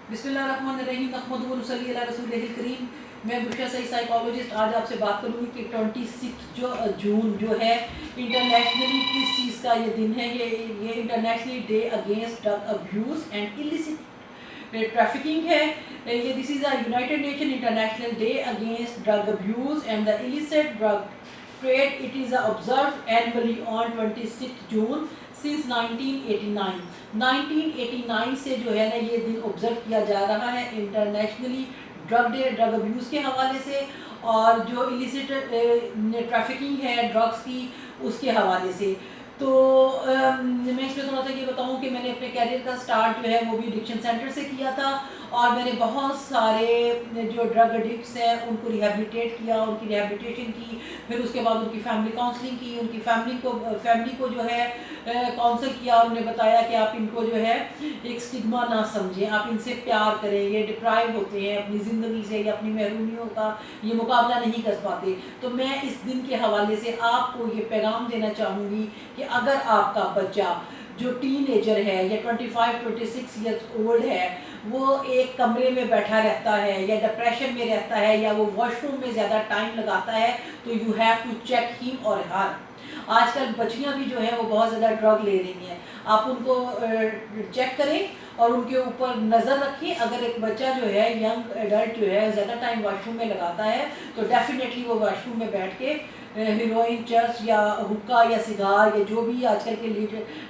बिस्मिल्लाहिर्रहमानिर्रहीम नहमदुहु व नसल्ली अला रसूलिहिल करीम। मैं बुशरा सईद साइकोलॉजिस्ट आज आपसे बात करूँगी कि 26 जून जो है इंटरनेशनली किस चीज़ का ये दिन है। ये internationally day against drug abuse and illicit trafficking है। ये this is a United nation international day against drug abuse and the illicit drug trade. It is observed annually on 26 June since 1989। 1989 से जो है ना ये दिन ऑब्जर्व किया जा रहा है internationally drug day, drug abuse के हवाले से, और जो इलिसिट ट्रैफिकिंग है ड्रग्स की उसके हवाले से। तो मैं इसमें थोड़ा सा ये बताऊं कि मैंने अपने कैरियर का स्टार्ट जो है वो भी एडिक्शन सेंटर से किया था, और मैंने बहुत सारे जो ड्रग एडिक्ट्स हैं उनको रिहैबिलिटेट किया, उनकी रिहैबिलिटेशन की, फिर उसके बाद उनकी फैमिली काउंसलिंग की, उनकी फैमिली को जो है काउंसल किया, और उन्हें बताया कि आप इनको जो है एक स्टिग्मा ना समझें, आप इनसे प्यार करें, ये डिप्राइव होते हैं अपनी ज़िंदगी से या अपनी महरूमियों का ये मुकाबला नहीं कर पाते। तो मैं इस दिन के हवाले से आपको ये पैगाम देना चाहूँगी कि अगर आपका बच्चा जो टीनेजर है या 25-26 ईयर्स ओल्ड है वो एक कमरे में बैठा रहता है या डिप्रेशन में रहता है या वो वॉशरूम में ज़्यादा टाइम लगाता है, तो you have to check him or her. आजकल बच्चियां भी जो है वो बहुत ज़्यादा ड्रग ले रही हैं, आप उनको चेक करें और उनके ऊपर नज़र रखें। अगर एक बच्चा जो है यंग एडल्ट जो है ज़्यादा टाइम वॉशरूम में लगाता है तो डेफिनेटली वो वॉशरूम में बैठ के हीरोइन, चर्च या हुक्का या सिगार या जो भी आजकल के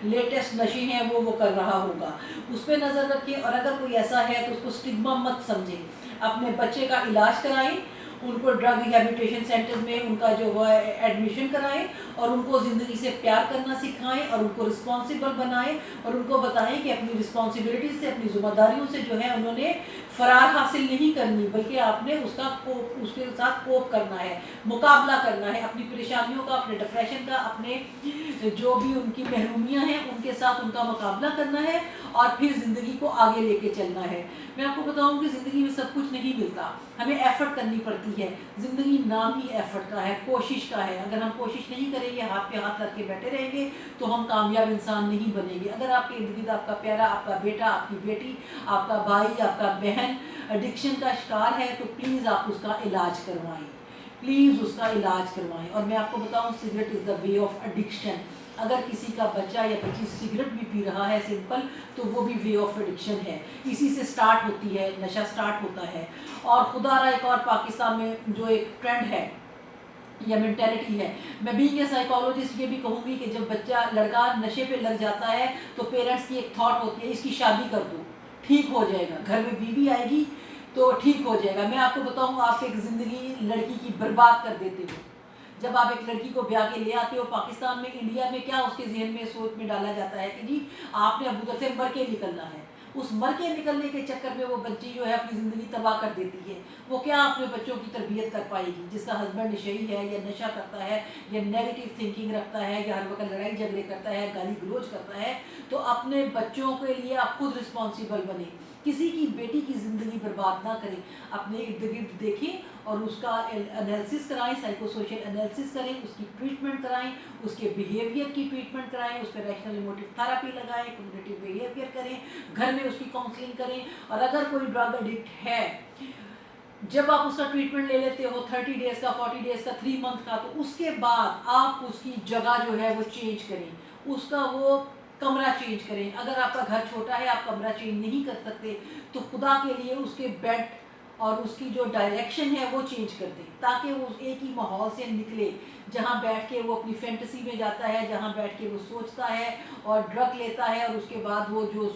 लेटेस्ट नशे हैं वो कर रहा होगा, उस पर नज़र रखें। और अगर कोई ऐसा है तो उसको स्टिग्मा मत समझें, अपने बच्चे का इलाज कराएं, उनको ड्रग रिहैबिलिटेशन सेंटर में उनका जो है एडमिशन कराएं, और उनको ज़िंदगी से प्यार करना सिखाएं, और उनको रिस्पॉन्सिबल बनाएं, और उनको बताएं कि अपनी रिस्पॉन्सिबिलिटी से, अपनी ज़िम्मेदारियों से जो है उन्होंने फ़रार हासिल नहीं करनी, बल्कि आपने उसके साथ कोप करना है, मुकाबला करना है, अपनी परेशानियों का, अपने डिप्रेशन का, अपने जो भी उनकी महरूमियाँ हैं उनके साथ उनका मुकाबला करना है, और फिर ज़िंदगी को आगे लेके चलना है। मैं आपको बताऊं कि ज़िंदगी में सब कुछ नहीं मिलता, हमें एफ़र्ट करनी पड़ती है। ज़िंदगी नाम ही एफ़र्ट का है, कोशिश का है। अगर हम कोशिश नहीं करेंगे, हाथ पे हाथ रख के बैठे रहेंगे, तो हम कामयाब इंसान नहीं बनेंगे। अगर आपके इर्द गिर्द आपका प्यारा, आपका बेटा, आपकी बेटी, आपका भाई, आपका बहन एडिक्शन का शिकार है, तो प्लीज़ आप उसका इलाज करवाएं, प्लीज़ उसका इलाज करवाएं। और मैं आपको बताऊं, cigarette is the way of addiction. अगर किसी का बच्चा या बच्ची सिगरेट भी पी रहा है सिंपल, तो वो भी वे ऑफ एडिक्शन है। इसी से स्टार्ट होती है, नशा स्टार्ट होता है। और खुदारा एक और पाकिस्तान में जो एक ट्रेंड है या मेंटेलिटी है, मैं बीइंग ए साइकोलॉजिस्ट ये भी कहूँगी कि जब बच्चा लड़का नशे पे लग जाता है तो पेरेंट्स की एक थॉट होती है, इसकी शादी कर दो, ठीक हो जाएगा, घर में बीवी आएगी तो ठीक हो जाएगा। मैं आपको बताऊँ, आप एक ज़िंदगी लड़की की बर्बाद कर देते हो। जब आप एक लड़की को ब्याह के ले आते हो पाकिस्तान में, इंडिया में क्या उसके जहन में सोच में डाला जाता है कि जी आपने अब उधर से मर के निकलना है। उस मर के निकलने के चक्कर में वो बच्ची जो है अपनी ज़िंदगी तबाह कर देती है। वो क्या अपने बच्चों की तरबियत कर पाएगी? जिसका हस्बैंड नशेड़ी है या नशा करता है या नेगेटिव थिंकिंग रखता है या हर वक्त लड़ाई झगड़े करता है, गाली गलोच करता है, तो अपने बच्चों के लिए आप खुद रिस्पॉन्सिबल बने। किसी की बेटी की ज़िंदगी बर्बाद ना करें, अपने इर्द गिर्द देखें और उसका एनालिसिस कराएं, साइको सोशल एनालिसिस करें, उसकी ट्रीटमेंट कराएं, उसके बिहेवियर की ट्रीटमेंट कराएं, उस पर रैशनल इमोटिव थेरेपी लगाएं, कम्युनिटिव बिहेवियर करें, घर में उसकी काउंसलिंग करें। और अगर कोई ड्रग एडिक्ट है, जब आप उसका ट्रीटमेंट ले लेते हो 30 डेज़ का, 40 डेज़ का, 3 मंथ का, तो उसके बाद आप उसकी जगह जो है वो चेंज करें, उसका वो कमरा चेंज करें। अगर आपका घर छोटा है, आप कमरा चेंज नहीं कर सकते, तो खुदा के लिए उसके बेड और उसकी जो डायरेक्शन है वो चेंज कर दें, ताकि वो एक ही माहौल से निकले जहाँ बैठ के वो अपनी फैंटेसी में जाता है, जहाँ बैठ के वो सोचता है और ड्रग लेता है, और उसके बाद वो जो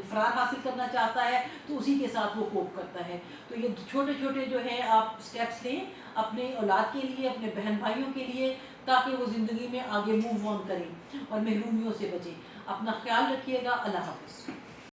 फरार हासिल करना चाहता है तो उसी के साथ वो कोप करता है। तो ये छोटे छोटे जो है आप स्टेप्स लें अपने औलाद के लिए, अपने बहन भाइयों के लिए, ताकि वो ज़िंदगी में आगे मूव ऑन करें और महरूमियों से बचें। अपना ख्याल रखिएगा। अल्लाह हाफ़िज़।